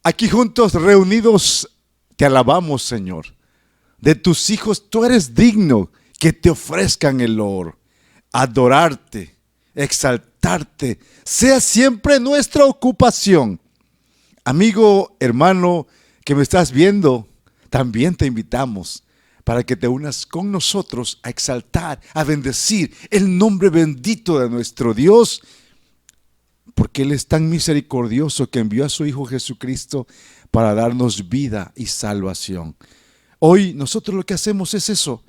Aquí juntos, reunidos, te alabamos, Señor. De tus hijos tú eres digno que te ofrezcan el oro. Adorarte, exaltarte, sea siempre nuestra ocupación. Amigo, hermano, que me estás viendo, también te invitamos para que te unas con nosotros a exaltar, a bendecir el nombre bendito de nuestro Dios, porque Él es tan misericordioso que envió a su Hijo Jesucristo para darnos vida y salvación. Hoy nosotros lo que hacemos es eso,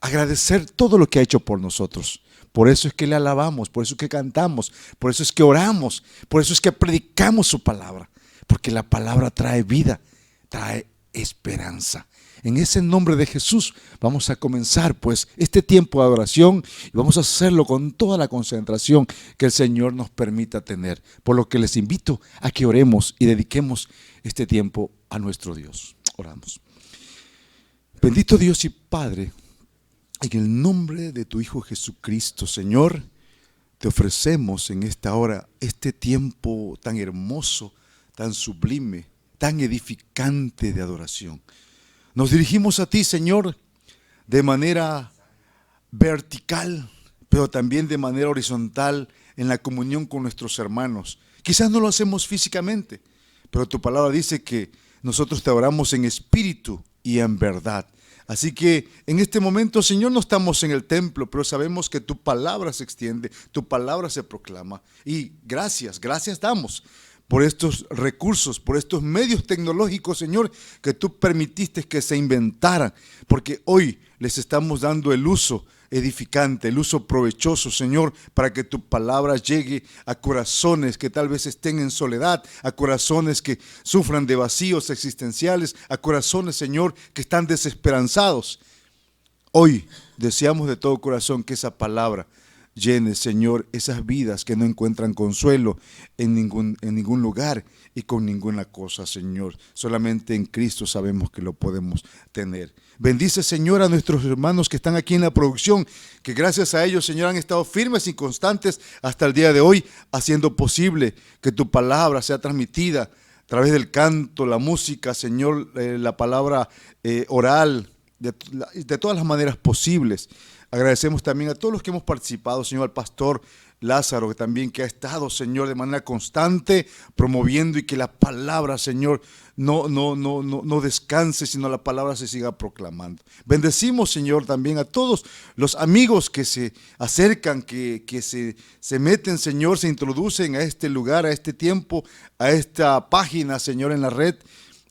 agradecer todo lo que ha hecho por nosotros. Por eso es que le alabamos, por eso es que cantamos, por eso es que oramos, por eso es que predicamos su palabra, porque la palabra trae vida, trae esperanza. En ese nombre de Jesús vamos a comenzar pues este tiempo de adoración y vamos a hacerlo con toda la concentración que el Señor nos permita tener. Por lo que les invito a que oremos y dediquemos este tiempo a nuestro Dios. Oramos. Bendito Dios y Padre, en el nombre de tu Hijo Jesucristo, Señor, te ofrecemos en esta hora este tiempo tan hermoso, tan sublime, tan edificante de adoración. Nos dirigimos a ti, Señor, de manera vertical, pero también de manera horizontal en la comunión con nuestros hermanos. Quizás no lo hacemos físicamente, pero tu palabra dice que nosotros te adoramos en espíritu y en verdad. Así que en este momento, Señor, no estamos en el templo, pero sabemos que tu palabra se extiende, tu palabra se proclama. Y gracias damos por estos recursos, por estos medios tecnológicos, Señor, que tú permitiste que se inventaran, porque hoy les estamos dando el uso edificante, el uso provechoso, Señor, para que tu palabra llegue a corazones que tal vez estén en soledad, a corazones que sufran de vacíos existenciales, a corazones, Señor, que están desesperanzados. Hoy deseamos de todo corazón que esa palabra llene, Señor, esas vidas que no encuentran consuelo en ningún lugar y con ninguna cosa, Señor. Solamente en Cristo sabemos que lo podemos tener. Bendice, Señor, a nuestros hermanos que están aquí en la producción, que gracias a ellos, Señor, han estado firmes y constantes hasta el día de hoy, haciendo posible que tu palabra sea transmitida a través del canto, la música, Señor, la palabra oral, de todas las maneras posibles. Agradecemos también a todos los que hemos participado, Señor, al pastor Lázaro, que también que ha estado, Señor, de manera constante promoviendo y que la palabra, Señor, no descanse, sino la palabra se siga proclamando. Bendecimos, Señor, también a todos los amigos que se acercan, que se meten, Señor, se introducen a este lugar, a este tiempo, a esta página, Señor, en la red,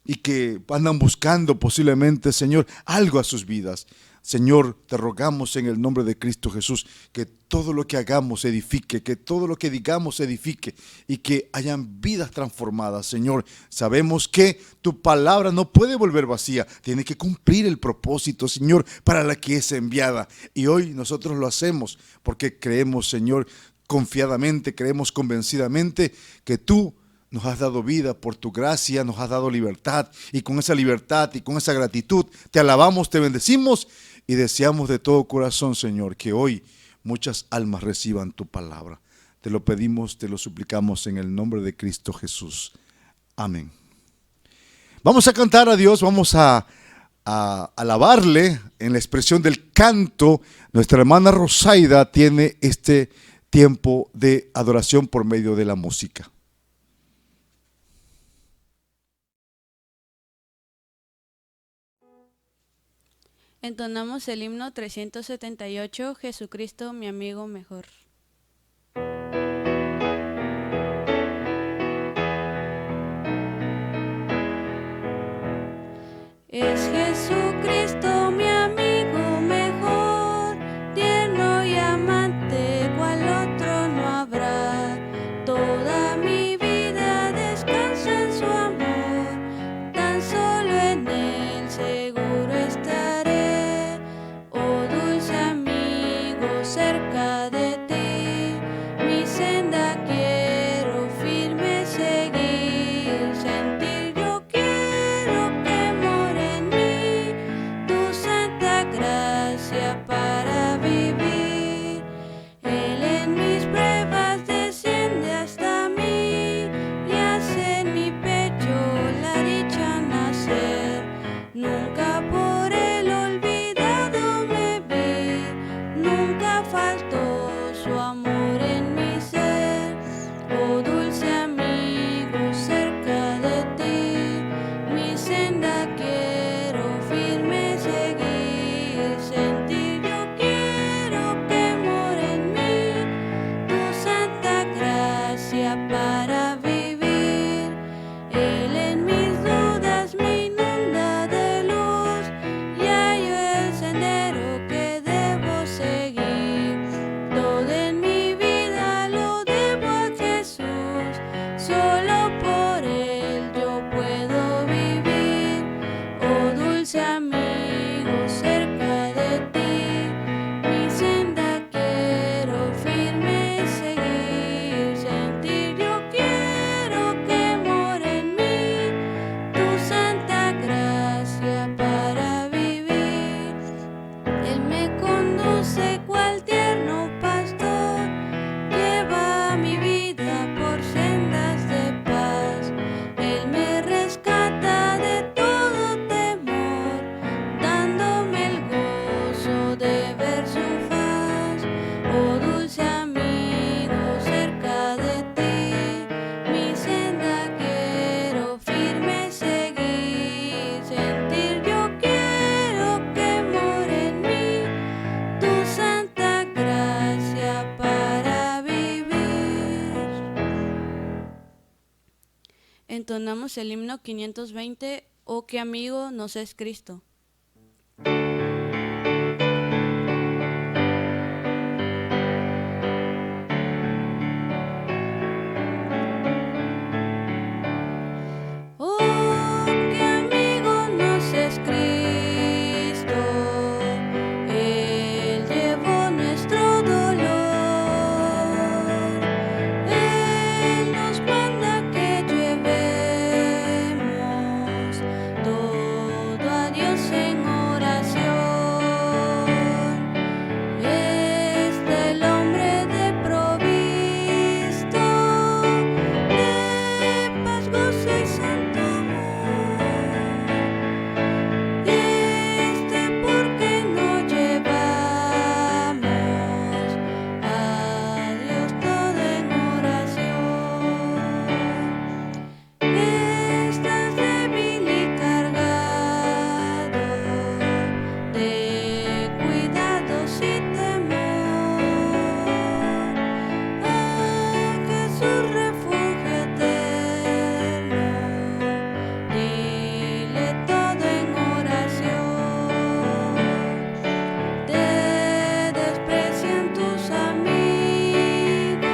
y que andan buscando posiblemente, Señor, algo a sus vidas. Señor, te rogamos en el nombre de Cristo Jesús que todo lo que hagamos edifique, que todo lo que digamos edifique y que hayan vidas transformadas. Señor, sabemos que tu palabra no puede volver vacía, tiene que cumplir el propósito, Señor, para la que es enviada. Y hoy nosotros lo hacemos porque creemos, Señor, confiadamente, creemos convencidamente que tú nos has dado vida por tu gracia, nos has dado libertad, y con esa libertad y con esa gratitud te alabamos, te bendecimos y deseamos de todo corazón, Señor, que hoy muchas almas reciban tu palabra. Te lo pedimos, te lo suplicamos en el nombre de Cristo Jesús. Amén. Vamos a cantar a Dios, vamos a alabarle en la expresión del canto. Nuestra hermana Rosaida tiene este tiempo de adoración por medio de la música. Entonamos el himno 378, Jesucristo, mi amigo mejor. Es Jesucristo mi amigo mejor, tierno y amante, cual otro no habrá. Toda mi vida descansa en su amor, tan solo en él seguro estaré. Oh dulce amigo, cerca de ti entonamos el himno 520, Oh, qué amigo nos es Cristo. Oh, qué amigo nos es Cristo, Él llevó nuestro dolor, Él nos manda que llevemos todo a Dios en oración. Es del hombre desprovisto de paz, gozo y santo amor. Porque no llevamos a Dios todo en oración. Estás débil y cargado de cuidados y temor. A Jesús refugio eterno, dile todo en oración. Te desprecian tus amigos,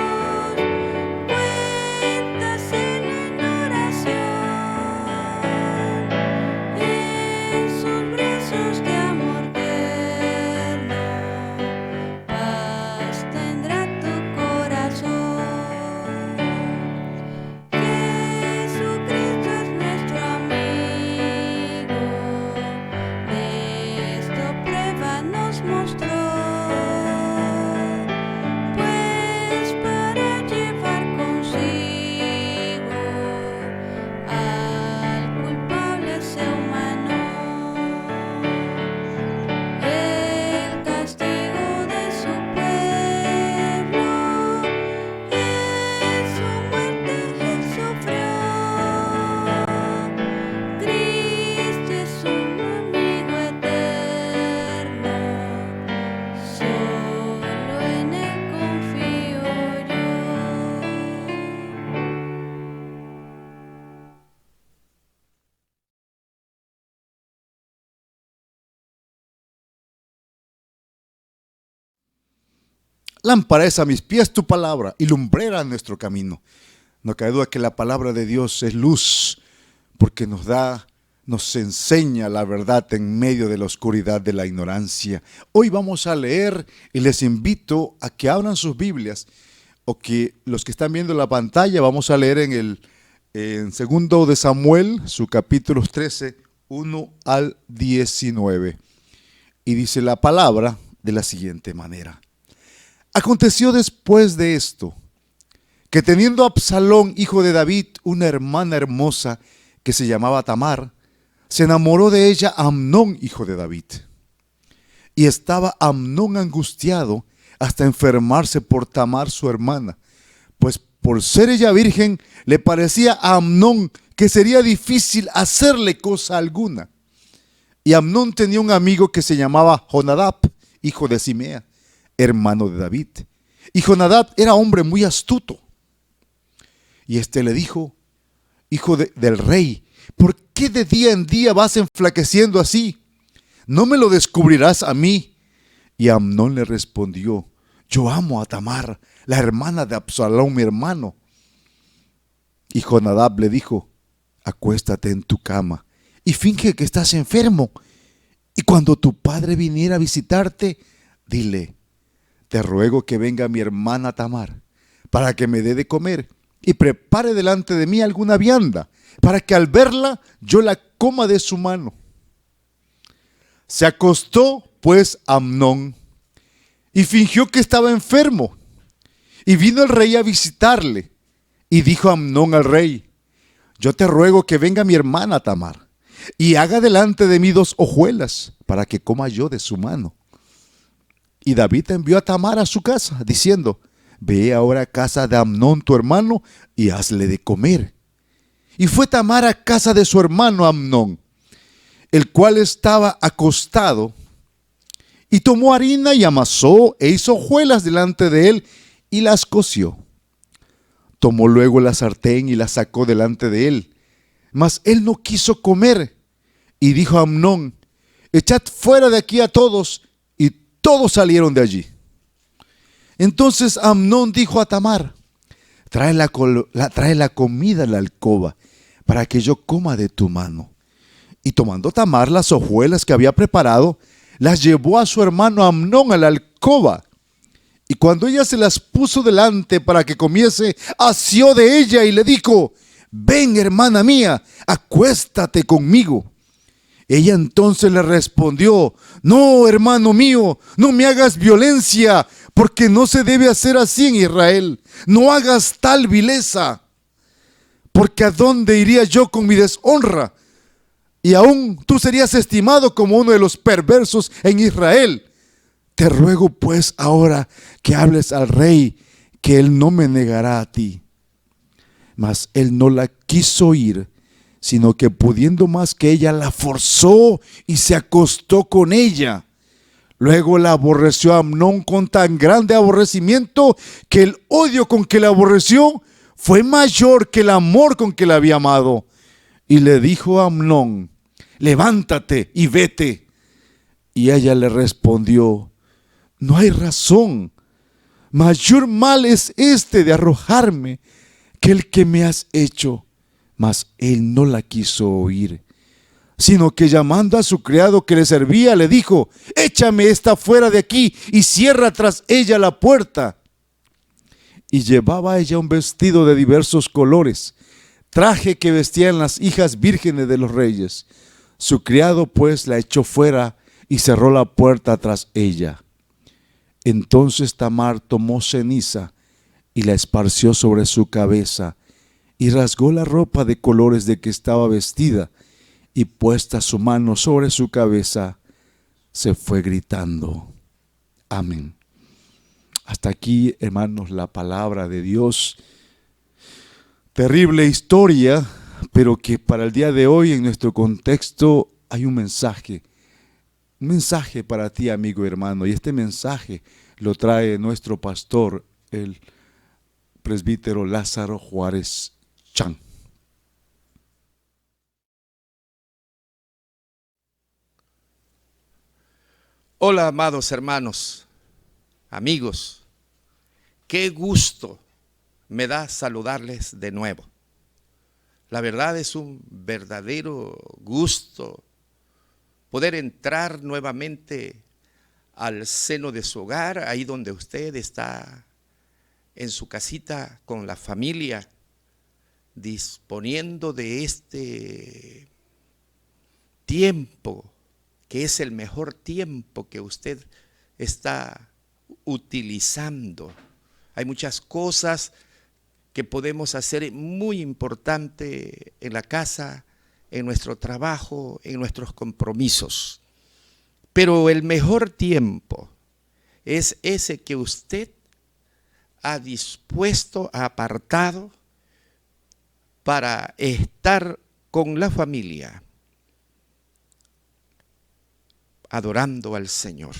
cuéntaselo en oración. En sus brazos de amor tierno, paz tendrá tu corazón. Jesucristo es nuestro amigo, de esto prueba nos mostró, pues para llevar consigo al culpable ser humano, el castigo de su pueblo, en su muerte él sufrió. Cristo es un amigo eterno, solo en él confío yo. Lámpara es a mis pies tu palabra y lumbrera a nuestro camino. No cabe duda que la palabra de Dios es luz, porque nos enseña la verdad en medio de la oscuridad de la ignorancia. Hoy vamos a leer y les invito a que abran sus Biblias, o que los que están viendo la pantalla, vamos a leer en segundo de Samuel, su capítulo 13, 1 al 19. Y dice la palabra de la siguiente manera. Aconteció después de esto, que teniendo Absalón, hijo de David, una hermana hermosa que se llamaba Tamar, se enamoró de ella Amnón, hijo de David. Y estaba Amnón angustiado hasta enfermarse por Tamar, su hermana, pues por ser ella virgen, le parecía a Amnón que sería difícil hacerle cosa alguna. Y Amnón tenía un amigo que se llamaba Jonadab, hijo de Simea, hermano de David. Y Jonadab era hombre muy astuto. Y le dijo, hijo del rey, ¿por qué de día en día vas enflaqueciendo así? ¿No me lo descubrirás a mí? Y Amnón le respondió, yo amo a Tamar, la hermana de Absalón, mi hermano. Y Jonadab le dijo, acuéstate en tu cama y finge que estás enfermo. Y cuando tu padre viniera a visitarte, dile, te ruego que venga mi hermana Tamar, para que me dé de comer y prepare delante de mí alguna vianda, para que al verla yo la coma de su mano. Se acostó pues Amnón y fingió que estaba enfermo. Y vino el rey a visitarle. Y dijo Amnón al rey, yo te ruego que venga mi hermana Tamar y haga delante de mí 2 hojuelas, para que coma yo de su mano. Y David envió a Tamar a su casa, diciendo, ve ahora a casa de Amnón tu hermano y hazle de comer. Y fue Tamar a casa de su hermano Amnón, el cual estaba acostado, y tomó harina y amasó e hizo hojuelas delante de él y las coció. Tomó luego la sartén y la sacó delante de él, Mas él no quiso comer. Y dijo a Amnón: echad fuera de aquí a todos. Y todos salieron de allí. Entonces Amnón dijo a Tamar: trae la comida a la alcoba, para que yo coma de tu mano. Y tomando Tamar las hojuelas que había preparado, las llevó a su hermano Amnón a la alcoba. Y cuando ella se las puso delante para que comiese, asió de ella y le dijo: ven, hermana mía, acuéstate conmigo. Ella entonces le respondió: no, hermano mío, no me hagas violencia, porque no se debe hacer así en Israel. No hagas tal vileza, porque ¿a dónde iría yo con mi deshonra? Y aún tú serías estimado como uno de los perversos en Israel. Te ruego pues ahora que hables al rey, que él no me negará a ti. Mas él no la quiso oír, sino que pudiendo más que ella, la forzó y se acostó con ella. Luego la aborreció a Amnón con tan grande aborrecimiento, que el odio con que la aborreció fue mayor que el amor con que la había amado. Y le dijo a Amnón: levántate y vete. Y ella le respondió: no hay razón. Mayor mal es este de arrojarme que el que me has hecho. Mas él no la quiso oír, sino que llamando a su criado que le servía, le dijo: échame esta fuera de aquí y cierra tras ella la puerta. Y llevaba ella un vestido de diversos colores, traje que vestían las hijas vírgenes de los reyes. Su criado pues la echó fuera y cerró la puerta tras ella. Entonces Tamar tomó ceniza y la esparció sobre su cabeza, y rasgó la ropa de colores de que estaba vestida, y puesta su mano sobre su cabeza, se fue gritando. Amén. Hasta aquí, hermanos, la palabra de Dios. Terrible historia, pero que para el día de hoy, en nuestro contexto, hay un mensaje para ti, amigo y hermano. Y este mensaje lo trae nuestro pastor, el presbítero Lázaro Juárez Chan. Hola, amados hermanos, amigos, qué gusto me da saludarles de nuevo. La verdad es un verdadero gusto poder entrar nuevamente al seno de su hogar, ahí donde usted está en su casita con la familia, disponiendo de este tiempo, que es el mejor tiempo que usted está utilizando. Hay muchas cosas que podemos hacer muy importante en la casa, en nuestro trabajo, en nuestros compromisos. Pero el mejor tiempo es ese que usted ha dispuesto, ha apartado para estar con la familia, adorando al Señor,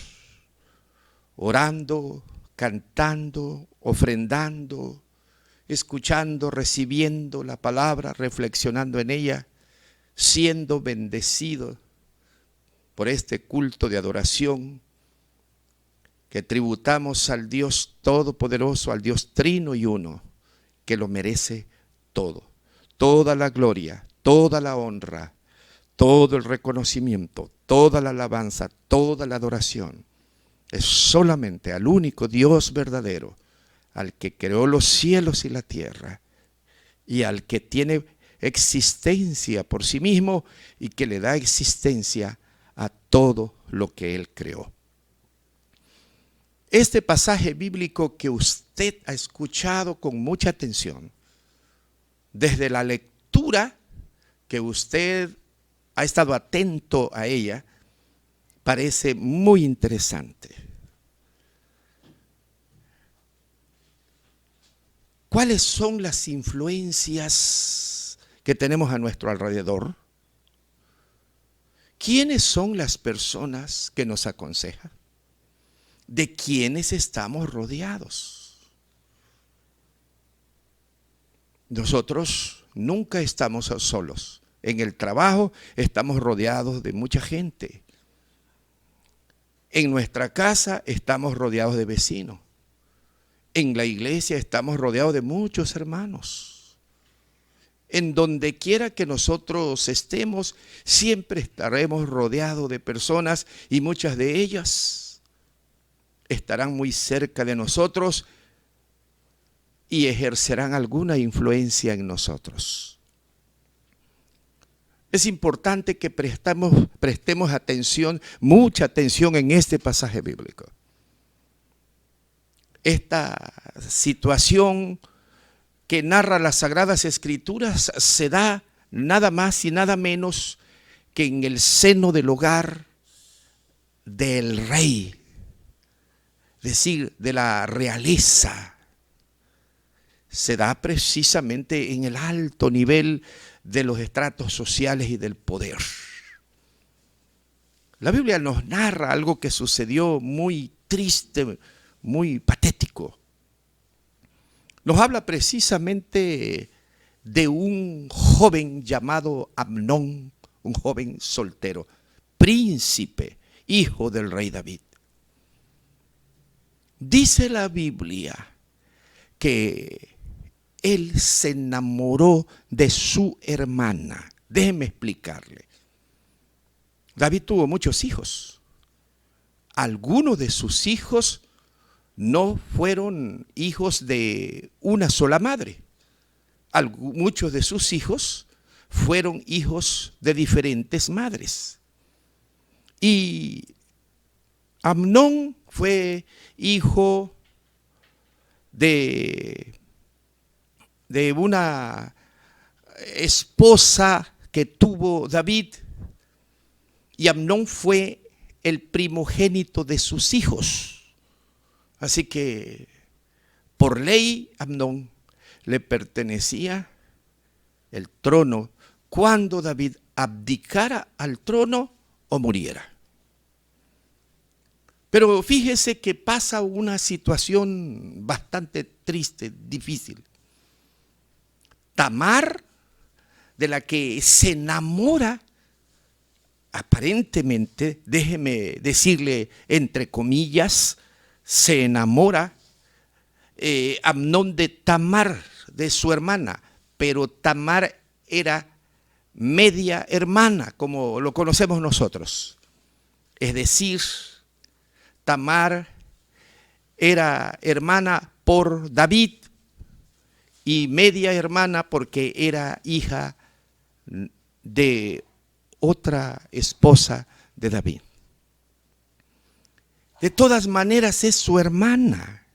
orando, cantando, ofrendando, escuchando, recibiendo la palabra, reflexionando en ella, siendo bendecido por este culto de adoración que tributamos al Dios Todopoderoso, al Dios Trino y Uno, que lo merece todo, toda la gloria, toda la honra, todo el reconocimiento, toda la alabanza, toda la adoración. Es solamente al único Dios verdadero, al que creó los cielos y la tierra, y al que tiene existencia por sí mismo y que le da existencia a todo lo que Él creó. Este pasaje bíblico que usted ha escuchado con mucha atención, desde la lectura que usted ha estado atento a ella, parece muy interesante. ¿Cuáles son las influencias que tenemos a nuestro alrededor? ¿Quiénes son las personas que nos aconsejan? ¿De quiénes estamos rodeados? Nosotros nunca estamos solos. en el trabajo estamos rodeados de mucha gente. En nuestra casa estamos rodeados de vecinos. En la iglesia estamos rodeados de muchos hermanos. En donde quiera que nosotros estemos, siempre estaremos rodeados de personas y muchas de ellas estarán muy cerca de nosotros y ejercerán alguna influencia en nosotros. Es importante que prestemos atención, mucha atención en este pasaje bíblico. Esta situación que narra las Sagradas Escrituras se da nada más y nada menos que en el seno del hogar del rey, es decir, de la realeza. Se da precisamente en el alto nivel de los estratos sociales y del poder. La Biblia nos narra algo que sucedió muy triste, muy patético. Nos habla precisamente de un joven llamado Amnón, un joven soltero, príncipe, hijo del rey David. Dice la Biblia que él se enamoró de su hermana. Déjeme explicarle. David tuvo muchos hijos. Algunos de sus hijos no fueron hijos de una sola madre. Muchos de sus hijos fueron hijos de diferentes madres. Y Amnón fue hijo de una esposa que tuvo David, y Amnón fue el primogénito de sus hijos. Así que por ley Amnón le pertenecía el trono cuando David abdicara al trono o muriera. Pero fíjese que pasa una situación bastante triste, difícil. Tamar, de la que se enamora, aparentemente, déjeme decirle entre comillas, se enamora Amnón de Tamar, de su hermana, pero Tamar era media hermana, como lo conocemos nosotros. Es decir, Tamar era hermana por David y media hermana porque era hija de otra esposa de David. De todas maneras es su hermana.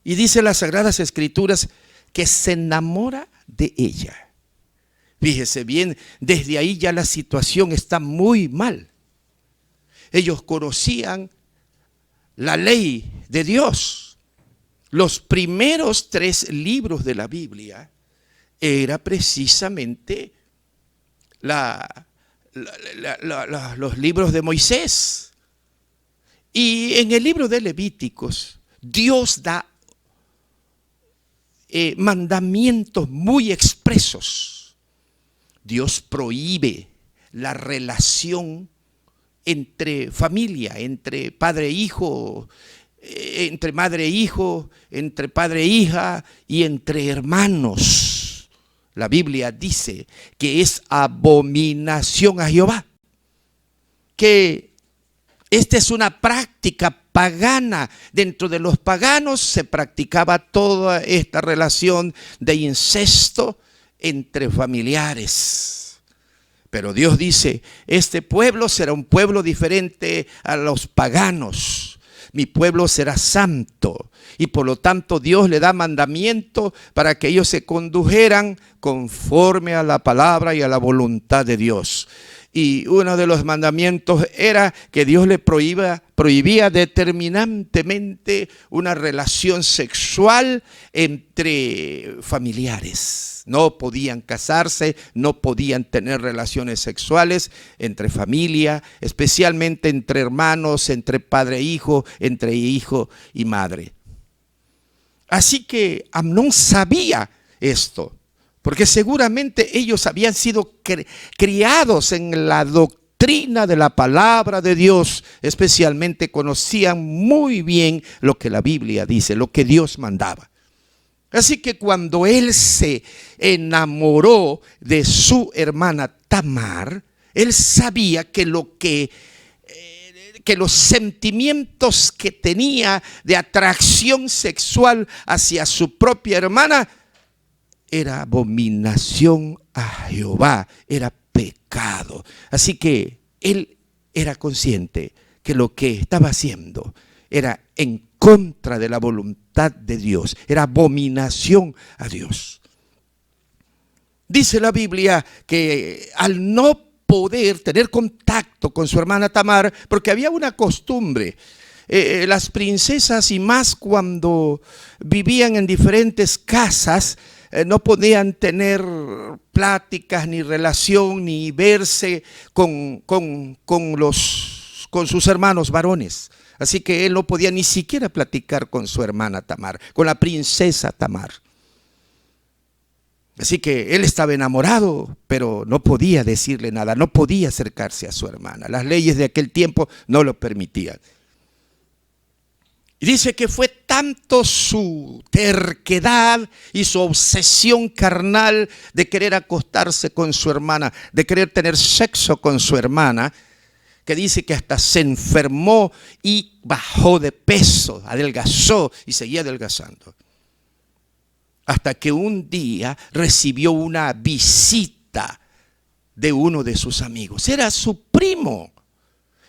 Y dice las Sagradas Escrituras que se enamora de ella. Fíjese bien, desde ahí ya la situación está muy mal. Ellos conocían la ley de Dios. Los primeros 3 libros de la Biblia era precisamente los libros de Moisés. Y en el libro de Levíticos, Dios da mandamientos muy expresos. Dios prohíbe la relación entre familia, entre padre e hijo, entre madre e hijo, entre padre e hija y entre hermanos. La Biblia dice que es abominación a Jehová, que esta es una práctica pagana. Dentro de los paganos se practicaba toda esta relación de incesto entre familiares. Pero Dios dice, este pueblo será un pueblo diferente a los paganos. Mi pueblo será santo. Y por lo tanto Dios le da mandamiento para que ellos se condujeran conforme a la palabra y a la voluntad de Dios. Y uno de los mandamientos era que Dios le prohibía determinantemente una relación sexual entre familiares. No podían casarse, no podían tener relaciones sexuales entre familia, especialmente entre hermanos, entre padre e hijo, entre hijo y madre. Así que Amnón sabía esto, porque seguramente ellos habían sido criados en la doctrina de la palabra de Dios, especialmente conocían muy bien lo que la Biblia dice, lo que Dios mandaba. Así que cuando él se enamoró de su hermana Tamar, él sabía que los sentimientos que tenía de atracción sexual hacia su propia hermana era abominación a Jehová, era pecado. Así que él era consciente que lo que estaba haciendo era en contra de la voluntad de Dios, era abominación a Dios. Dice la Biblia que al no poder tener contacto con su hermana Tamar, porque había una costumbre, las princesas, y más cuando vivían en diferentes casas, no podían tener pláticas, ni relación, ni verse con sus hermanos varones. Así que él no podía ni siquiera platicar con su hermana Tamar, con la princesa Tamar. Así que él estaba enamorado, pero no podía decirle nada, no podía acercarse a su hermana. Las leyes de aquel tiempo no lo permitían. Y dice que fue tanto su terquedad y su obsesión carnal de querer acostarse con su hermana, de querer tener sexo con su hermana, que dice que hasta se enfermó y bajó de peso, adelgazó y seguía adelgazando. Hasta que un día recibió una visita de uno de sus amigos. Era su primo,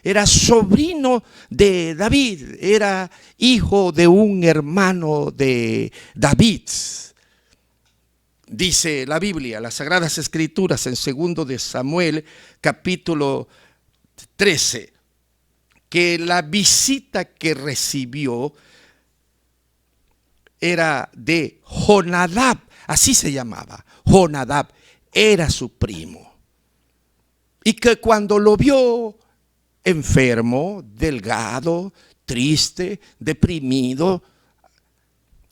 era sobrino de David, era hijo de un hermano de David. Dice la Biblia, las Sagradas Escrituras, en 2 de Samuel, capítulo 13, que la visita que recibió era de Jonadab, así se llamaba, Jonadab, era su primo. Y que cuando lo vio enfermo, delgado, triste, deprimido,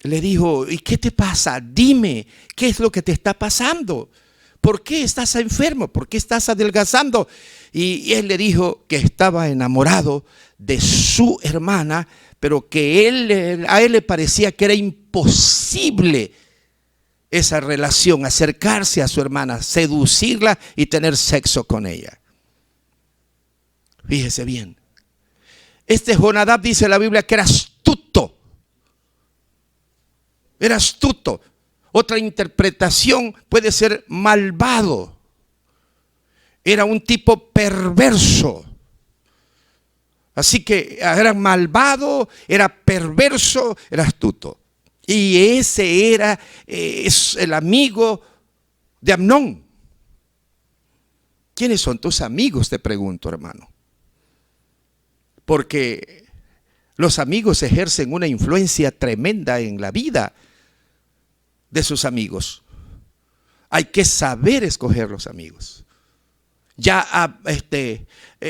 le dijo: ¿y qué te pasa? Dime, ¿qué es lo que te está pasando? ¿Por qué estás enfermo? ¿Por qué estás adelgazando? Y él le dijo que estaba enamorado de su hermana, pero que a él le parecía que era imposible esa relación, acercarse a su hermana, seducirla y tener sexo con ella. Fíjese bien. Este Jonadab, dice la Biblia, que era astuto. Era astuto. Otra interpretación puede ser malvado. Era un tipo perverso. Así que era malvado, era perverso, era astuto. Y ese es el amigo de Amnón. ¿Quiénes son tus amigos? Te pregunto, hermano. Porque los amigos ejercen una influencia tremenda en la vida de sus amigos. Hay que saber escoger los amigos. Ya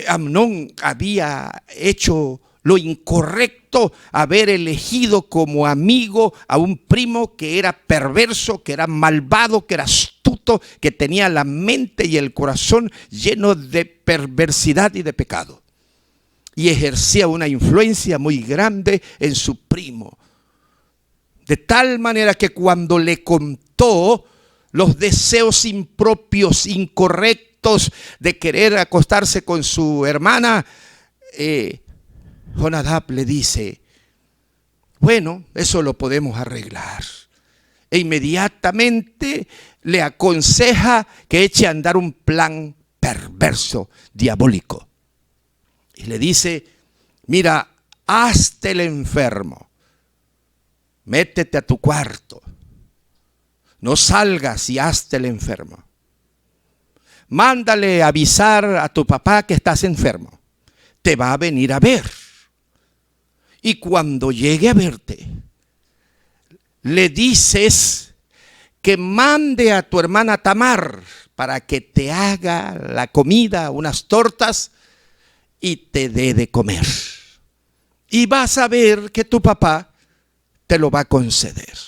Amnón había hecho lo incorrecto, haber elegido como amigo a un primo que era perverso, que era malvado, que era astuto, que tenía la mente y el corazón lleno de perversidad y de pecado. Y ejercía una influencia muy grande en su primo. De tal manera que cuando le contó los deseos impropios, incorrectos de querer acostarse con su hermana, Jonadab le dice: bueno, eso lo podemos arreglar. E inmediatamente le aconseja que eche a andar un plan perverso, diabólico. Y le dice: mira, hazte el enfermo, métete a tu cuarto, no salgas y hazte el enfermo. Mándale avisar a tu papá que estás enfermo, te va a venir a ver. Y cuando llegue a verte, le dices que mande a tu hermana Tamar para que te haga la comida, unas tortas, y te dé de comer. Y vas a ver que tu papá te lo va a conceder.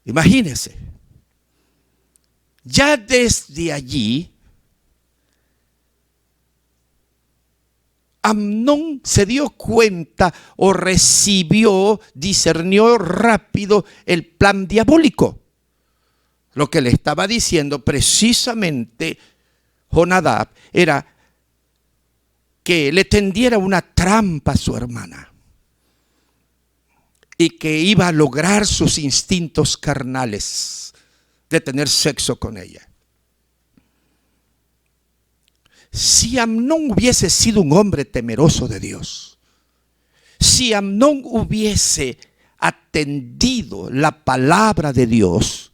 Imagínese, Ya desde allí, Amnón se dio cuenta o discernió rápido el plan diabólico. Lo que le estaba diciendo precisamente Jonadab era que le tendiera una trampa a su hermana y que iba a lograr sus instintos carnales de tener sexo con ella. Si Amnón hubiese sido un hombre temeroso de Dios, si Amnón hubiese atendido la palabra de Dios,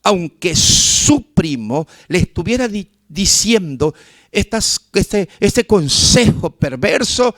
aunque su primo le estuviera diciendo este consejo perverso,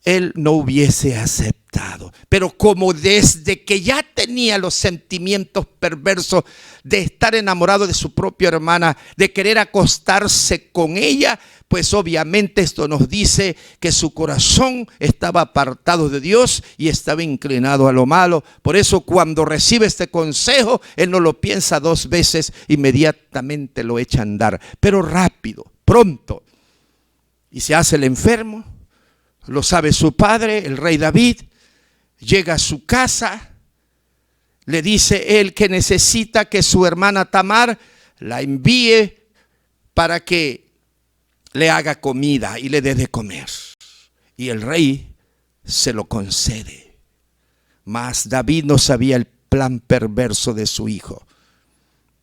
él no hubiese aceptado. Pero como desde que ya tenía los sentimientos perversos de estar enamorado de su propia hermana, de querer acostarse con ella, pues obviamente esto nos dice que su corazón estaba apartado de Dios y estaba inclinado a lo malo. Por eso cuando recibe este consejo, él no lo piensa dos veces, inmediatamente lo echa a andar, pero rápido, pronto. Y se hace el enfermo. Lo sabe su padre, el rey David. Llega a su casa. Le dice él que necesita que su hermana Tamar la envíe para que le haga comida y le dé de comer. Y el rey se lo concede. Mas David no sabía el plan perverso de su hijo.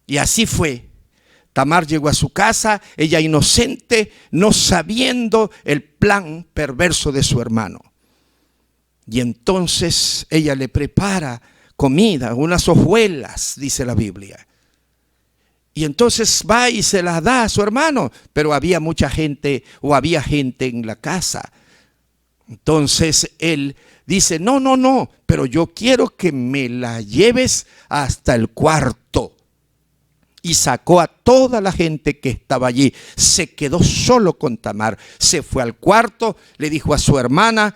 Y así fue. Tamar llegó a su casa, ella inocente, no sabiendo el plan perverso de su hermano. Y entonces ella le prepara comida, unas hojuelas, dice la Biblia. Y entonces va y se las da a su hermano, pero había mucha gente o había gente en la casa. Entonces él dice, no, pero yo quiero que me la lleves hasta el cuarto. Y sacó a toda la gente que estaba allí. Se quedó solo con Tamar. Se fue al cuarto, le dijo a su hermana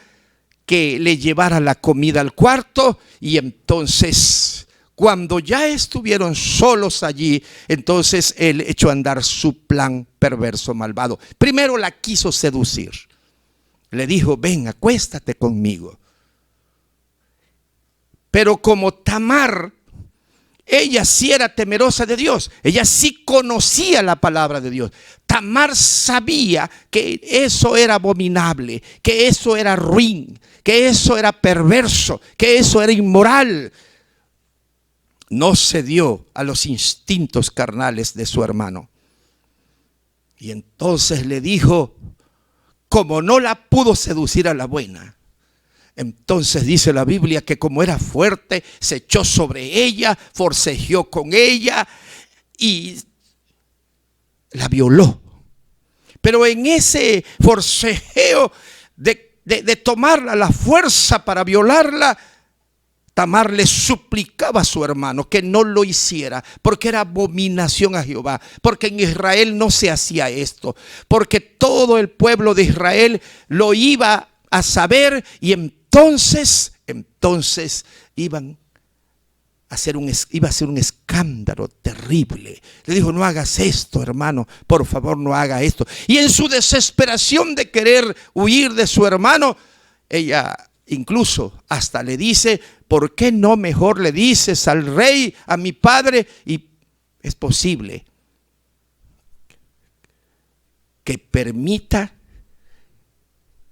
que le llevara la comida al cuarto. Y entonces, cuando ya estuvieron solos allí, entonces él echó a andar su plan perverso, malvado. Primero la quiso seducir. Le dijo, ven, acuéstate conmigo. Pero como Tamar, ella sí era temerosa de Dios. Ella sí conocía la palabra de Dios. Tamar sabía que eso era abominable, que eso era ruin, que eso era perverso, que eso era inmoral. No cedió a los instintos carnales de su hermano. Y entonces le dijo, como no la pudo seducir a la buena, entonces dice la Biblia que como era fuerte, se echó sobre ella, forcejeó con ella y la violó. Pero en ese forcejeo de tomarla a la fuerza para violarla, Tamar le suplicaba a su hermano que no lo hiciera, porque era abominación a Jehová, porque en Israel no se hacía esto, porque todo el pueblo de Israel lo iba a saber y entonces iba a ser un escándalo terrible. Le dijo, no hagas esto, hermano, por favor no haga esto. Y en su desesperación de querer huir de su hermano, ella incluso hasta le dice, ¿por qué no mejor le dices al rey, a mi padre? Y es posible que permita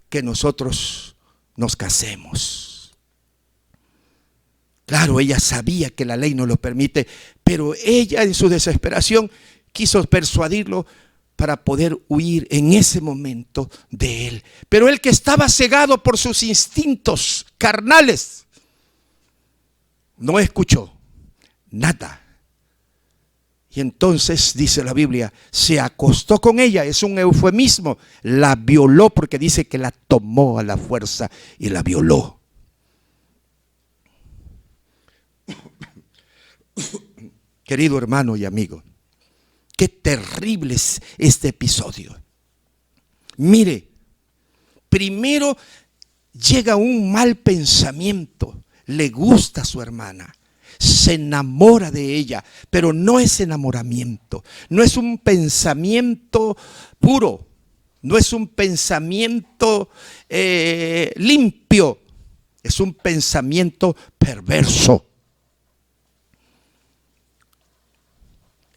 que nosotros nos casemos. Claro, ella sabía que la ley no lo permite, pero ella en su desesperación quiso persuadirlo para poder huir en ese momento de él. Pero él, que estaba cegado por sus instintos carnales, no escuchó nada. Y entonces dice la Biblia, se acostó con ella, es un eufemismo, la violó, porque dice que la tomó a la fuerza y la violó. Querido hermano y amigo, qué terrible es este episodio. Mire, primero llega un mal pensamiento, le gusta a su hermana, se enamora de ella, pero no es enamoramiento, no es un pensamiento puro, no es un pensamiento limpio, es un pensamiento perverso.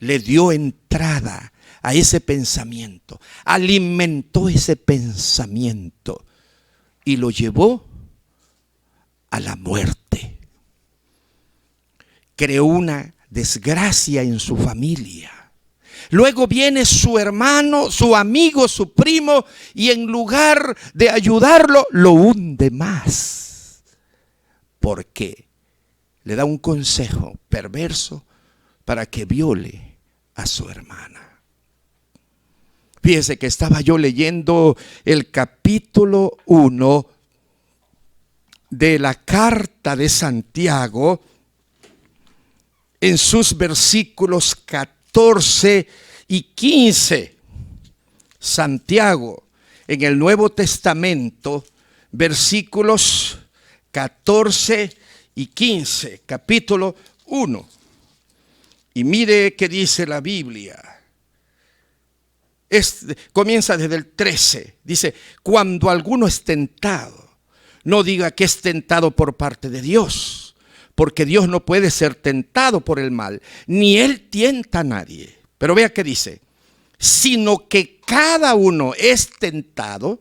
Le dio entrada a ese pensamiento, alimentó ese pensamiento y lo llevó a la muerte. Creó una desgracia en su familia. Luego viene su hermano, su amigo, su primo, y en lugar de ayudarlo, lo hunde más. Porque le da un consejo perverso para que viole a su hermana. Fíjese que estaba yo leyendo el capítulo 1 de la carta de Santiago, en sus versículos 14 y 15. Santiago, en el Nuevo Testamento, versículos 14 y 15, capítulo 1. Y mire qué dice la Biblia. Comienza desde el 13. Dice, cuando alguno es tentado, no diga que es tentado por parte de Dios, porque Dios no puede ser tentado por el mal, ni Él tienta a nadie. Pero vea qué dice, sino que cada uno es tentado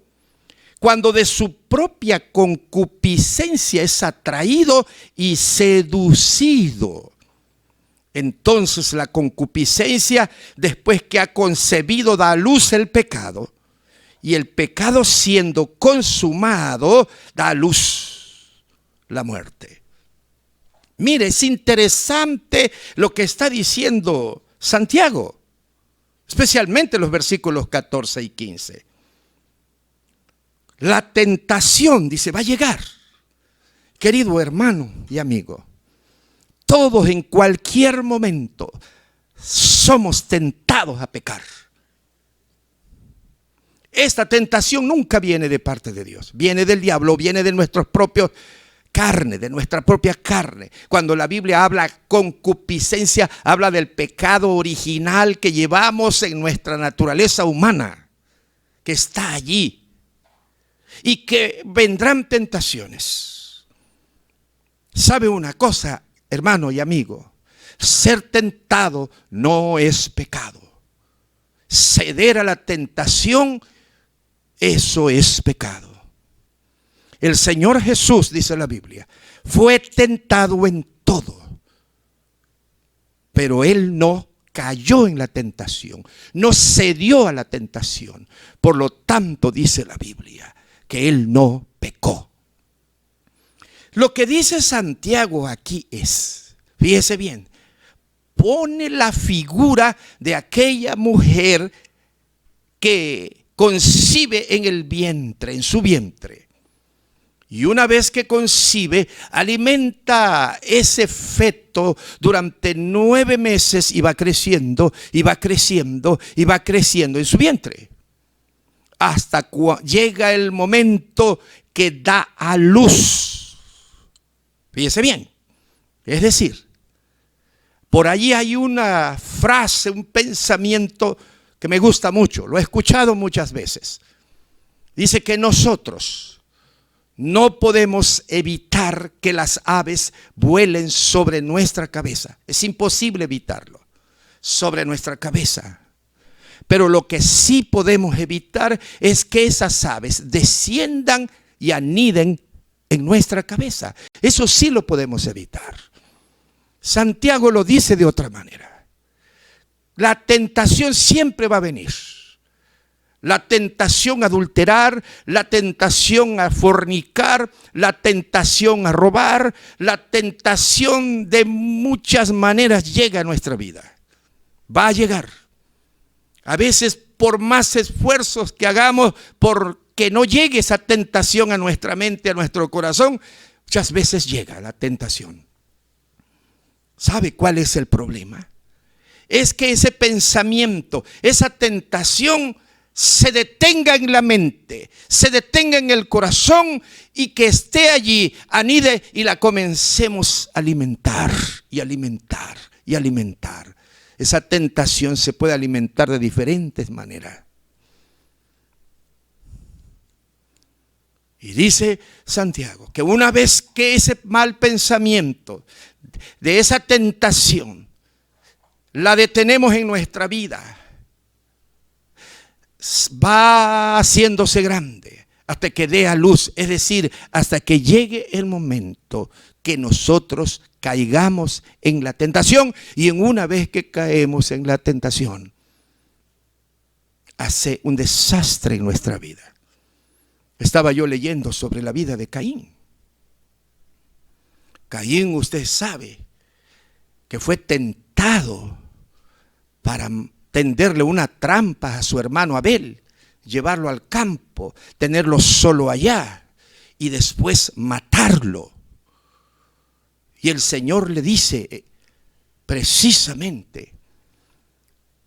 cuando de su propia concupiscencia es atraído y seducido. Entonces la concupiscencia, después que ha concebido, da a luz el pecado. Y el pecado, siendo consumado, da a luz la muerte. Mire, es interesante lo que está diciendo Santiago, especialmente los versículos 14 y 15. La tentación, dice, va a llegar. Querido hermano y amigo, todos en cualquier momento somos tentados a pecar. Esta tentación nunca viene de parte de Dios, viene del diablo, viene de nuestros propios carne, de nuestra propia carne. Cuando la Biblia habla concupiscencia, habla del pecado original que llevamos en nuestra naturaleza humana, que está allí, y que vendrán tentaciones. ¿Sabe una cosa, hermano y amigo? Ser tentado no es pecado. Ceder a la tentación, eso es pecado. El Señor Jesús, dice la Biblia, fue tentado en todo, pero Él no cayó en la tentación, no cedió a la tentación. Por lo tanto, dice la Biblia, que Él no pecó. Lo que dice Santiago aquí es, fíjese bien, pone la figura de aquella mujer que concibe en el vientre, en su vientre. Y una vez que concibe, alimenta ese feto durante 9 meses y va creciendo, y va creciendo, y va creciendo en su vientre. Hasta llega el momento que da a luz. Fíjese bien. Es decir, por allí hay una frase, un pensamiento que me gusta mucho, lo he escuchado muchas veces. Dice que nosotros no podemos evitar que las aves vuelen sobre nuestra cabeza. Es imposible evitarlo, sobre nuestra cabeza. Pero lo que sí podemos evitar es que esas aves desciendan y aniden en nuestra cabeza. Eso sí lo podemos evitar. Santiago lo dice de otra manera. La tentación siempre va a venir. La tentación a adulterar, la tentación a fornicar, la tentación a robar, la tentación de muchas maneras llega a nuestra vida. Va a llegar. A veces por más esfuerzos que hagamos por que no llegue esa tentación a nuestra mente, a nuestro corazón, muchas veces llega la tentación. ¿Sabe cuál es el problema? Es que ese pensamiento, esa tentación se detenga en la mente, se detenga en el corazón y que esté allí, anide y la comencemos a alimentar y alimentar y alimentar. Esa tentación se puede alimentar de diferentes maneras. Y dice Santiago que una vez que ese mal pensamiento de esa tentación la detenemos en nuestra vida, va haciéndose grande hasta que dé a luz, es decir, hasta que llegue el momento que nosotros caigamos en la tentación. Y en una vez que caemos en la tentación, hace un desastre en nuestra vida. Estaba yo leyendo sobre la vida de Caín. Caín, usted sabe que fue tentado para tenderle una trampa a su hermano Abel, llevarlo al campo, tenerlo solo allá y después matarlo. Y el Señor le dice precisamente,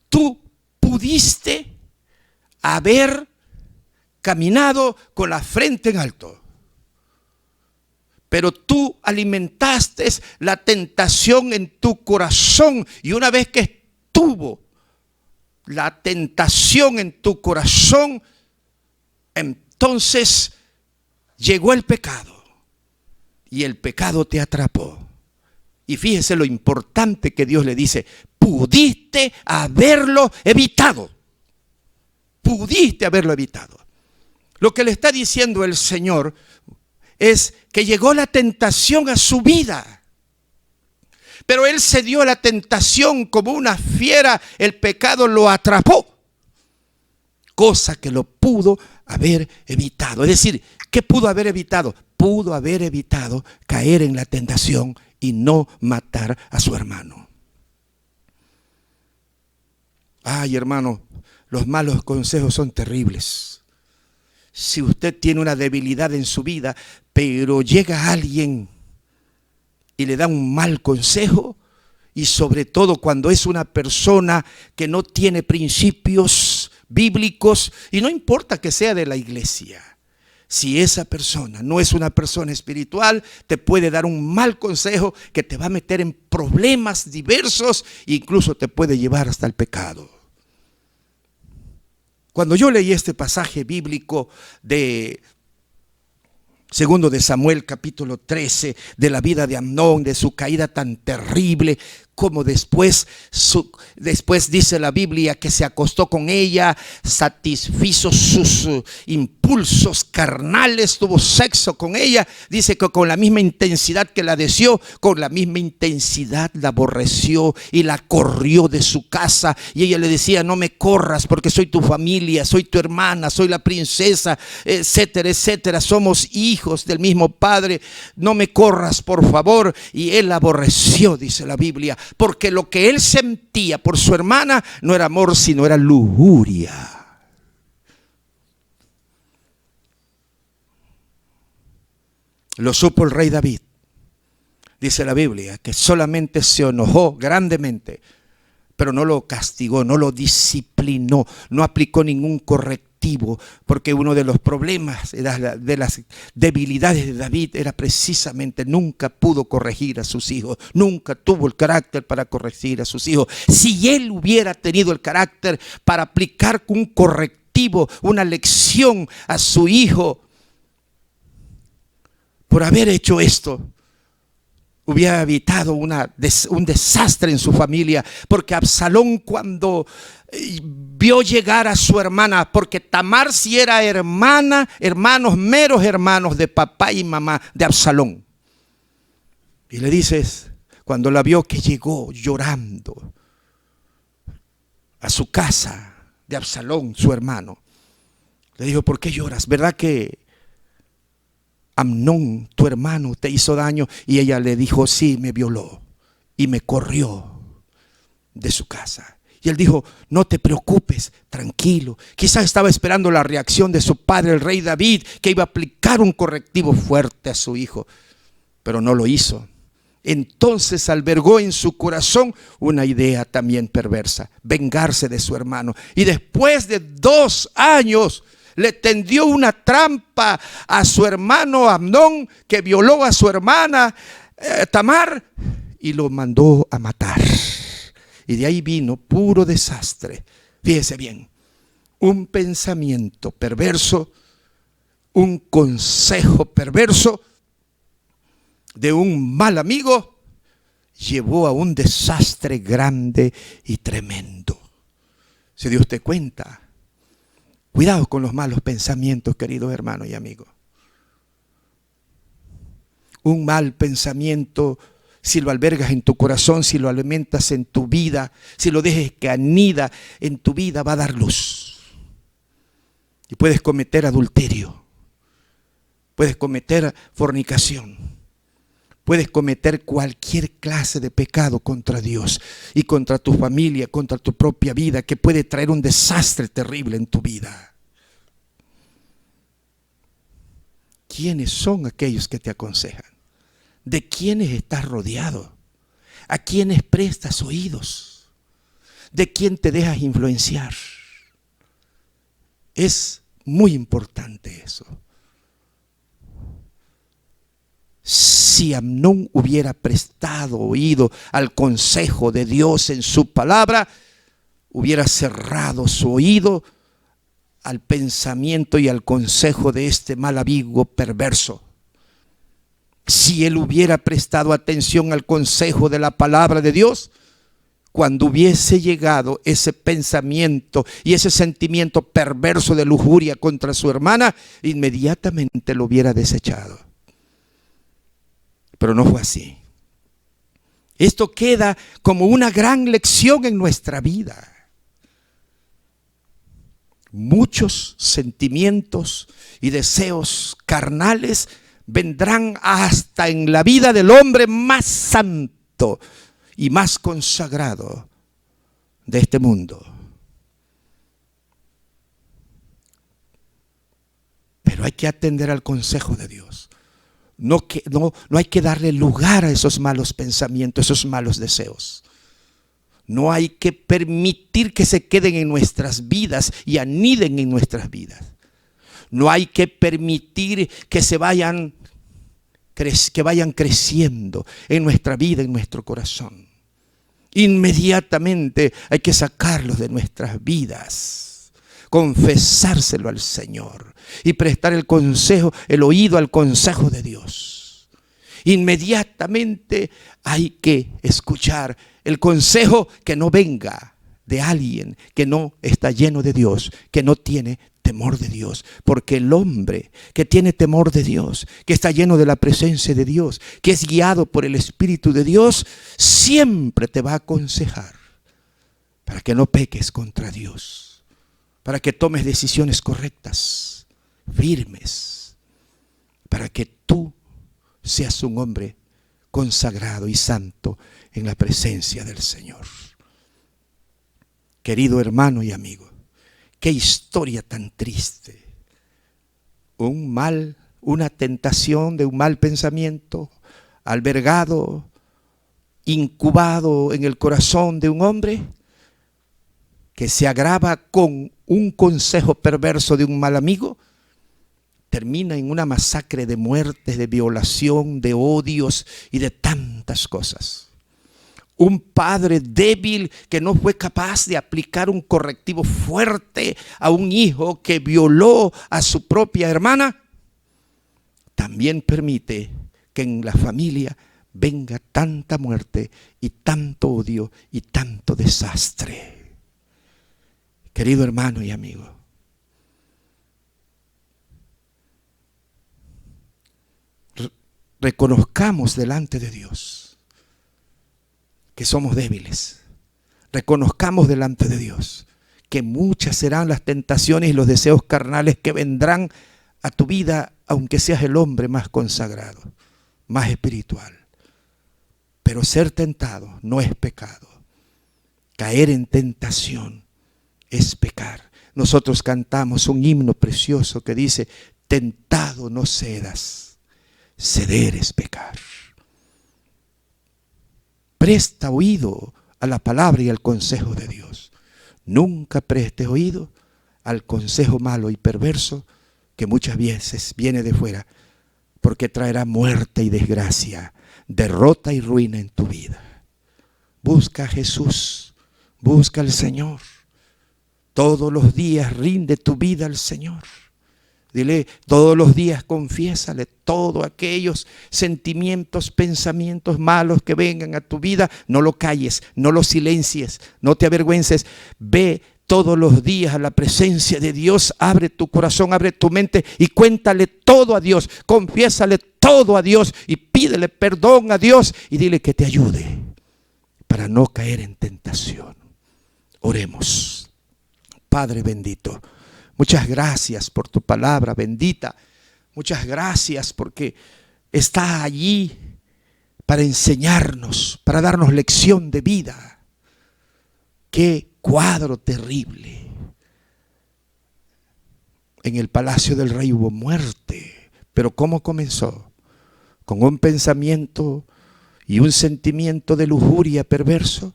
tú pudiste haber caminado con la frente en alto, pero tú alimentaste la tentación en tu corazón, y una vez que estuvo la tentación en tu corazón, entonces llegó el pecado y el pecado te atrapó. Y fíjese lo importante que Dios le dice: pudiste haberlo evitado. Pudiste haberlo evitado. Lo que le está diciendo el Señor es que llegó la tentación a su vida, pero él se dio a la tentación como una fiera, el pecado lo atrapó, cosa que lo pudo haber evitado. Es decir, ¿qué pudo haber evitado? Pudo haber evitado caer en la tentación y no matar a su hermano. Ay, hermano, los malos consejos son terribles. Si usted tiene una debilidad en su vida, pero llega alguien y le da un mal consejo, y sobre todo cuando es una persona que no tiene principios bíblicos, y no importa que sea de la iglesia, si esa persona no es una persona espiritual, te puede dar un mal consejo que te va a meter en problemas diversos e incluso te puede llevar hasta el pecado. Cuando yo leí este pasaje bíblico de Segundo de Samuel, capítulo 13, de la vida de Amnón, de su caída tan terrible, como después dice la Biblia que se acostó con ella, satisfizo sus impulsos carnales, tuvo sexo con ella. Dice que con la misma intensidad que la deseó, con la misma intensidad la aborreció y la corrió de su casa. Y ella le decía: no me corras porque soy tu familia, soy tu hermana, soy la princesa, etcétera, etcétera. Somos hijos del mismo padre, no me corras, por favor. Y él la aborreció, dice la Biblia, porque lo que él sentía por su hermana no era amor, sino era lujuria. Lo supo el rey David. Dice la Biblia que solamente se enojó grandemente, pero no lo castigó, no lo disciplinó, no aplicó ningún correctivo, porque uno de los problemas, de las debilidades de David era precisamente nunca pudo corregir a sus hijos, nunca tuvo el carácter para corregir a sus hijos. Si él hubiera tenido el carácter para aplicar un correctivo, una lección a su hijo, por haber hecho esto, hubiera evitado un desastre en su familia. Porque Absalón, cuando vio llegar a su hermana, porque Tamar sí era meros hermanos de papá y mamá de Absalón, y le dices, cuando la vio que llegó llorando a su casa de Absalón, su hermano, le dijo: ¿por qué lloras? ¿Verdad que Amnón, tu hermano, te hizo daño? Y ella le dijo: sí, me violó y me corrió de su casa. Y él dijo: no te preocupes, tranquilo. Quizás estaba esperando la reacción de su padre, el rey David, que iba a aplicar un correctivo fuerte a su hijo, pero no lo hizo. Entonces albergó en su corazón una idea también perversa: vengarse de su hermano. Y después de 2 años le tendió una trampa a su hermano Amnón, que violó a su hermana Tamar, y lo mandó a matar. Y de ahí vino puro desastre. Fíjese bien, un pensamiento perverso, un consejo perverso de un mal amigo llevó a un desastre grande y tremendo. ¿Se dio usted cuenta? Cuidado con los malos pensamientos, queridos hermanos y amigos. Un mal pensamiento, si lo albergas en tu corazón, si lo alimentas en tu vida, si lo dejes que anida en tu vida, va a dar luz. Y puedes cometer adulterio, puedes cometer fornicación, puedes cometer cualquier clase de pecado contra Dios y contra tu familia, contra tu propia vida, que puede traer un desastre terrible en tu vida. ¿Quiénes son aquellos que te aconsejan? ¿De quiénes estás rodeado? ¿A quiénes prestas oídos? ¿De quién te dejas influenciar? Es muy importante eso. Si Amnón hubiera prestado oído al consejo de Dios en su palabra, hubiera cerrado su oído al pensamiento y al consejo de este mal amigo perverso. Si él hubiera prestado atención al consejo de la palabra de Dios, cuando hubiese llegado ese pensamiento y ese sentimiento perverso de lujuria contra su hermana, inmediatamente lo hubiera desechado. Pero no fue así. Esto queda como una gran lección en nuestra vida. Muchos sentimientos y deseos carnales vendrán hasta en la vida del hombre más santo y más consagrado de este mundo. Pero hay que atender al consejo de Dios. No hay que darle lugar a esos malos pensamientos, esos malos deseos. No hay que permitir que se queden en nuestras vidas y aniden en nuestras vidas. No hay que permitir que vayan creciendo en nuestra vida, en nuestro corazón. Inmediatamente hay que sacarlos de nuestras vidas, confesárselo al Señor y prestar el oído al consejo de Dios. Inmediatamente hay que escuchar el consejo que no venga de alguien que no está lleno de Dios, que no tiene temor de Dios. Porque el hombre que tiene temor de Dios, que está lleno de la presencia de Dios, que es guiado por el Espíritu de Dios, siempre te va a aconsejar para que no peques contra Dios, para que tomes decisiones correctas, firmes, para que tú seas un hombre consagrado y santo en la presencia del Señor. Querido hermano y amigo, qué historia tan triste. Una tentación de un mal pensamiento albergado, incubado en el corazón de un hombre, que se agrava con un consejo perverso de un mal amigo, termina en una masacre de muertes, de violación, de odios y de tantas cosas. Un padre débil que no fue capaz de aplicar un correctivo fuerte a un hijo que violó a su propia hermana, también permite que en la familia venga tanta muerte y tanto odio y tanto desastre. Querido hermano y amigo, reconozcamos delante de Dios que somos débiles. Reconozcamos delante de Dios que muchas serán las tentaciones y los deseos carnales que vendrán a tu vida, aunque seas el hombre más consagrado, más espiritual. Pero ser tentado no es pecado. Caer en tentación es pecar. Nosotros cantamos un himno precioso que dice: tentado no cedas, ceder es pecar. Presta oído a la palabra y al consejo de Dios. Nunca prestes oído al consejo malo y perverso que muchas veces viene de fuera, porque traerá muerte y desgracia, derrota y ruina en tu vida. Busca a Jesús, busca al Señor. Todos los días rinde tu vida al Señor. Dile, todos los días confiésale todos aquellos sentimientos, pensamientos malos que vengan a tu vida. No lo calles, no lo silencies, no te avergüences. Ve todos los días a la presencia de Dios. Abre tu corazón, abre tu mente y cuéntale todo a Dios. Confiésale todo a Dios y pídele perdón a Dios y dile que te ayude para no caer en tentación. Oremos. Padre bendito, muchas gracias por tu palabra bendita. Muchas gracias porque está allí para enseñarnos, para darnos lección de vida. Qué cuadro terrible. En el palacio del rey hubo muerte, pero ¿cómo comenzó? Con un pensamiento y un sentimiento de lujuria perverso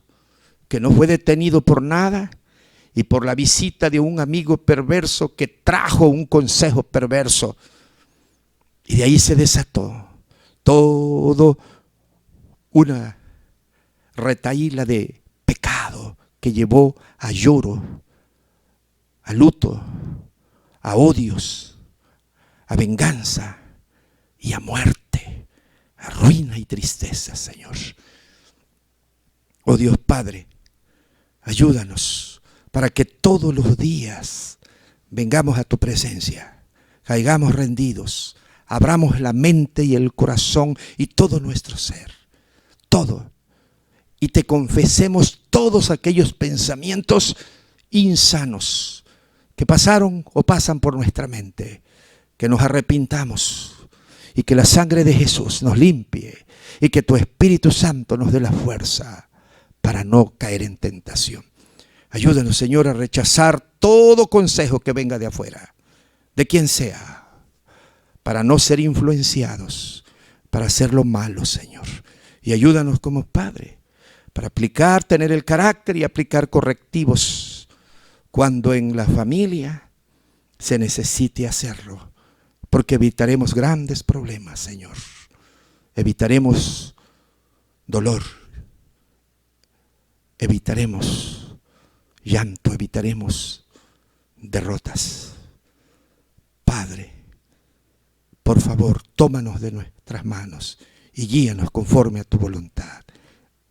que no fue detenido por nada. Y por la visita de un amigo perverso que trajo un consejo perverso. Y de ahí se desató todo una retahíla de pecado que llevó a lloro, a luto, a odios, a venganza y a muerte, a ruina y tristeza, Señor. Oh Dios Padre, ayúdanos para que todos los días vengamos a tu presencia, caigamos rendidos, abramos la mente y el corazón y todo nuestro ser, todo, y te confesemos todos aquellos pensamientos insanos que pasaron o pasan por nuestra mente, que nos arrepintamos y que la sangre de Jesús nos limpie y que tu Espíritu Santo nos dé la fuerza para no caer en tentación. Ayúdanos, Señor, a rechazar todo consejo que venga de afuera, de quien sea, para no ser influenciados, para hacer lo malo, Señor. Y ayúdanos como Padre, para aplicar, tener el carácter y aplicar correctivos cuando en la familia se necesite hacerlo, porque evitaremos grandes problemas, Señor. Evitaremos dolor, evitaremos llanto, evitaremos derrotas. Padre, por favor, tómanos de nuestras manos y guíanos conforme a tu voluntad.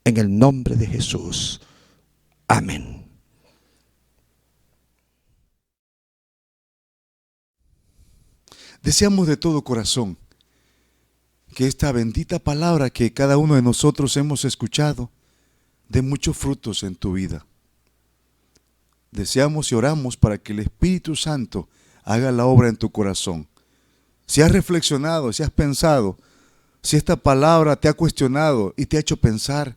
En el nombre de Jesús. Amén. Deseamos de todo corazón que esta bendita palabra que cada uno de nosotros hemos escuchado dé muchos frutos en tu vida. Deseamos y oramos para que el Espíritu Santo haga la obra en tu corazón. Si has reflexionado, si has pensado, si esta palabra te ha cuestionado y te ha hecho pensar,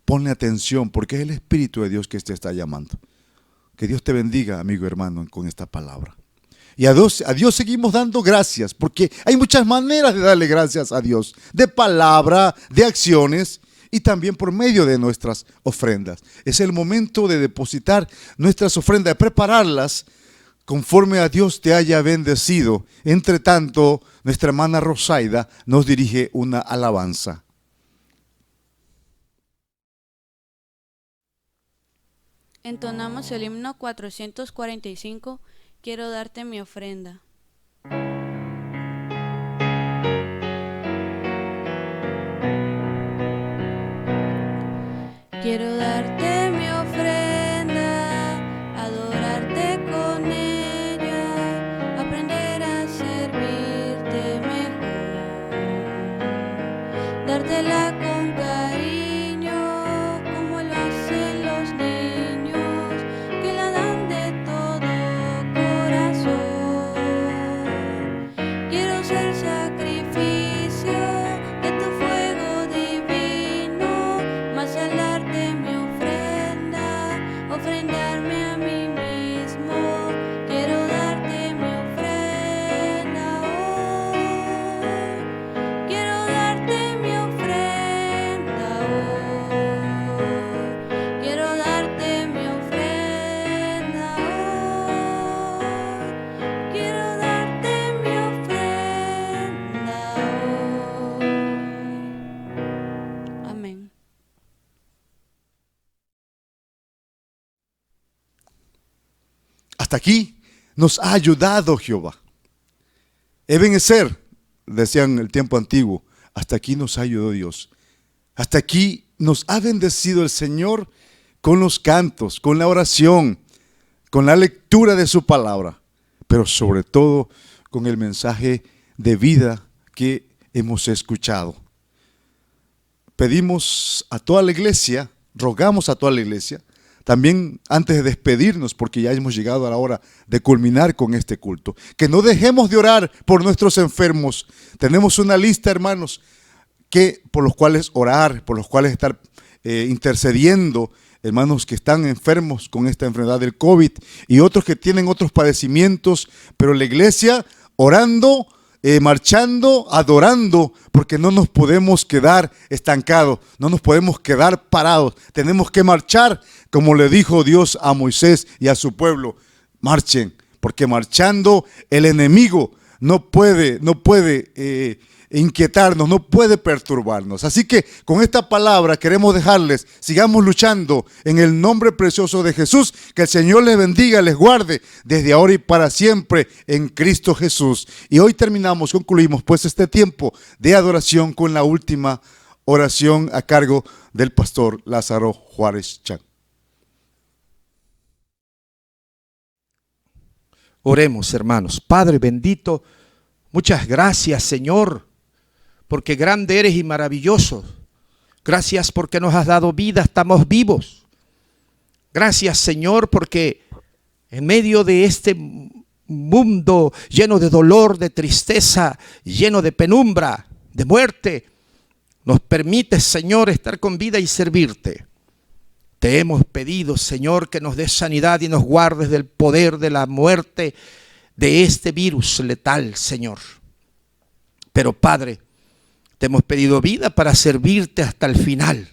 ponle atención porque es el Espíritu de Dios que te está llamando. Que Dios te bendiga, amigo hermano, con esta palabra. Y a Dios seguimos dando gracias porque hay muchas maneras de darle gracias a Dios. De palabra, de acciones y también por medio de nuestras ofrendas. Es el momento de depositar nuestras ofrendas, de prepararlas conforme a Dios te haya bendecido. Entre tanto, nuestra hermana Rosaida nos dirige una alabanza. Entonamos el himno 445, quiero darte mi ofrenda. Quiero darte mi ofrenda, adorarte con ella, aprender a servirte mejor, dártela con cariño, como lo hacen los niños, que la dan de todo corazón. Quiero ser sacrificio de tu fuego divino, más al darte mi ofrenda, ofrendarme a mí mismo. Quiero darte mi ofrenda hoy. Quiero darte mi ofrenda. hasta aquí nos ha ayudado Jehová. Ebenezer, decían en el tiempo antiguo, hasta aquí nos ha ayudado Dios. Hasta aquí nos ha bendecido el Señor con los cantos, con la oración, con la lectura de su palabra, pero sobre todo con el mensaje de vida que hemos escuchado. Pedimos a toda la iglesia, rogamos a toda la iglesia, también antes de despedirnos, porque ya hemos llegado a la hora de culminar con este culto, que no dejemos de orar por nuestros enfermos. Tenemos una lista, hermanos, por los cuales orar, por los cuales estar intercediendo, hermanos que están enfermos con esta enfermedad del COVID y otros que tienen otros padecimientos, pero la iglesia orando, marchando, adorando, porque no nos podemos quedar estancados, no nos podemos quedar parados, tenemos que marchar, como le dijo Dios a Moisés y a su pueblo, marchen, porque marchando el enemigo no puede inquietarnos, no puede perturbarnos. Así que con esta palabra queremos dejarles, sigamos luchando en el nombre precioso de Jesús, que el Señor les bendiga, les guarde desde ahora y para siempre en Cristo Jesús. Y hoy concluimos pues este tiempo de adoración con la última oración a cargo del pastor Lázaro Juárez Chan. Oremos, hermanos. Padre bendito, muchas gracias, Señor, porque grande eres y maravilloso. Gracias porque nos has dado vida, estamos vivos. Gracias, Señor, porque en medio de este mundo lleno de dolor, de tristeza, lleno de penumbra, de muerte, nos permites, Señor, estar con vida y servirte. Te hemos pedido, Señor, que nos des sanidad y nos guardes del poder de la muerte de este virus letal, Señor. Pero, Padre, te hemos pedido vida para servirte hasta el final.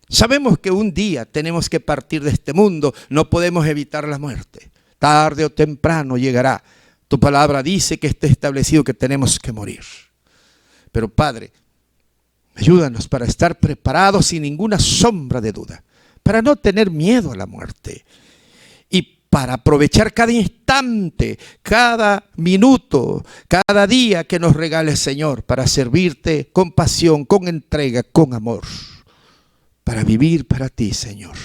Sabemos que un día tenemos que partir de este mundo, no podemos evitar la muerte. Tarde o temprano llegará. Tu palabra dice que está establecido que tenemos que morir. Pero, Padre, ayúdanos para estar preparados sin ninguna sombra de duda, para no tener miedo a la muerte y para aprovechar cada instante, cada minuto, cada día que nos regales, Señor, para servirte con pasión, con entrega, con amor, para vivir para ti, Señor.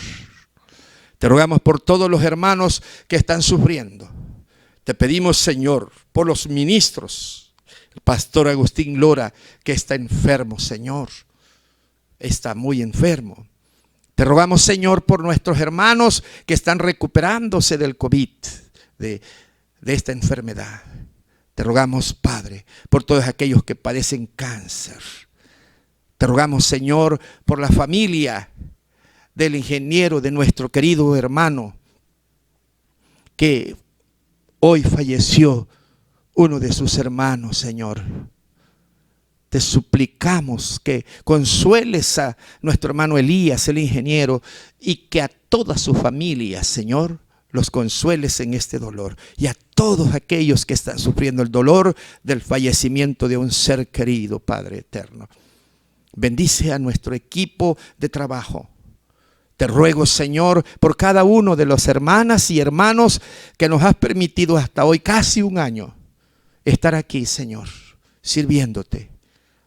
Te rogamos por todos los hermanos que están sufriendo. Te pedimos, Señor, por los ministros, el pastor Agustín Lora, que está enfermo, Señor, está muy enfermo. Te rogamos, Señor, por nuestros hermanos que están recuperándose del COVID, de esta enfermedad. Te rogamos, Padre, por todos aquellos que padecen cáncer. Te rogamos, Señor, por la familia del ingeniero, de nuestro querido hermano, que hoy falleció uno de sus hermanos, Señor. Te suplicamos que consueles a nuestro hermano Elías, el ingeniero, y que a toda su familia, Señor, los consueles en este dolor. Y a todos aquellos que están sufriendo el dolor del fallecimiento de un ser querido, Padre eterno. Bendice a nuestro equipo de trabajo. Te ruego, Señor, por cada uno de los hermanas y hermanos que nos has permitido hasta hoy, casi un año, estar aquí, Señor, sirviéndote.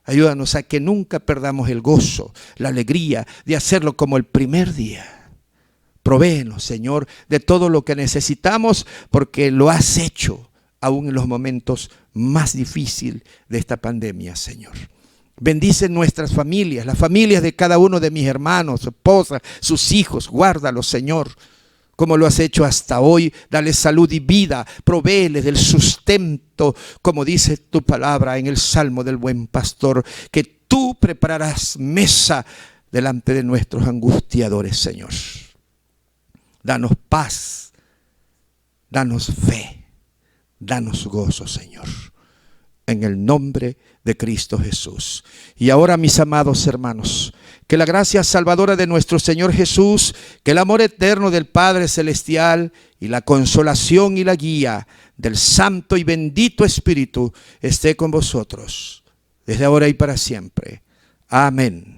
Ayúdanos a que nunca perdamos el gozo, la alegría de hacerlo como el primer día. Provéenos, Señor, de todo lo que necesitamos, porque lo has hecho aún en los momentos más difíciles de esta pandemia, Señor. Bendice nuestras familias, las familias de cada uno de mis hermanos, su esposa, sus hijos. Guárdalos, Señor, como lo has hecho hasta hoy. Dale salud y vida, provéeles del sustento, como dice tu palabra en el Salmo del Buen Pastor, que tú prepararás mesa delante de nuestros angustiadores, Señor. Danos paz, danos fe, danos gozo, Señor, en el nombre de Cristo Jesús. Y ahora, mis amados hermanos, que la gracia salvadora de nuestro Señor Jesús, que el amor eterno del Padre Celestial y la consolación y la guía del Santo y bendito Espíritu esté con vosotros, desde ahora y para siempre. Amén.